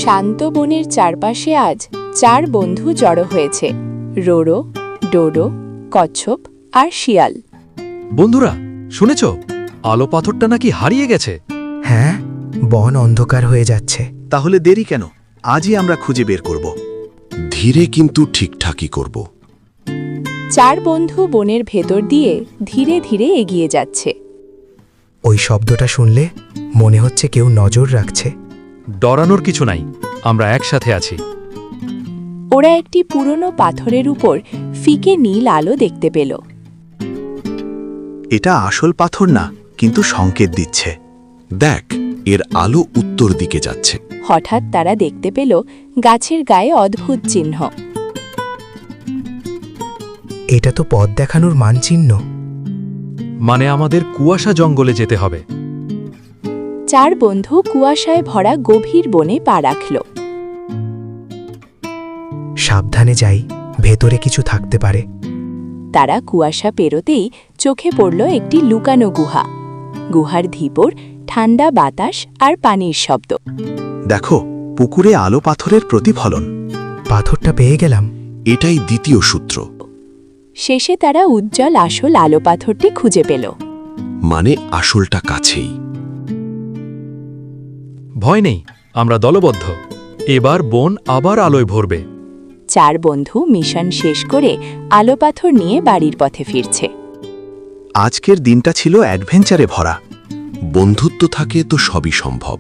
শান্ত বনের চারপাশে আজ 4 বন্ধু জড়ো হয়েছে: রোরো, ডোডো, কচ্ছপ আর শিয়াল। বন্ধুরা, শুনেছ আলো পাথরটা নাকি হারিয়ে গেছে? হ্যাঁ, বন অন্ধকার হয়ে যাচ্ছে। তাহলে দেরি কেন? আজই আমরা খুঁজে বের করব। ধীরে কিন্তু ঠিকঠাকই করব। 4 বন্ধু বনের ভেতর দিয়ে ধীরে ধীরে এগিয়ে যাচ্ছে। ওই শব্দটা শুনলে মনে হচ্ছে কেউ নজর রাখছে। ডরানোর কিছু নাই, আমরা একসাথে আছি। ওরা একটি পুরনো পাথরের উপর ফিকে নীল আলো দেখতে পেল। এটা আসল পাথর না, কিন্তু সংকেত দিচ্ছে। দেখ, এর আলো উত্তর দিকে যাচ্ছে। হঠাৎ তারা দেখতে পেল গাছের গায়ে অদ্ভুত চিহ্ন। এটা তো পথ দেখানোর মানচিহ্ন। মানে আমাদের কুয়াশা জঙ্গলে যেতে হবে। 4 বন্ধু কুয়াশায় ভরা গভীর বনে পা রাখল। সাবধানে যাই, ভেতরে কিছু থাকতে পারে। তারা কুয়াশা পেরোতেই চোখে পড়ল একটি লুকানো গুহা। গুহার ধিপর ঠান্ডা বাতাস আর পানির শব্দ। দেখো, পুকুরে আলো পাথরের প্রতিফলন। পাথরটা পেয়ে গেলাম। এটাই দ্বিতীয় সূত্র। শেষে তারা উজ্জ্বল আসল আলো পাথরটি খুঁজে পেল। মানে আসলটা কাছেই। ভয় নেই, আমরা দলবদ্ধ। এবার বন আবার আলোয় ভরবে। 4 বন্ধু মিশন শেষ করে আলো পাথর নিয়ে বাড়ির পথে ফিরছে। আজকের দিনটা ছিল অ্যাডভেঞ্চারে ভরা। বন্ধুত্ব থাকে তো সবই সম্ভব।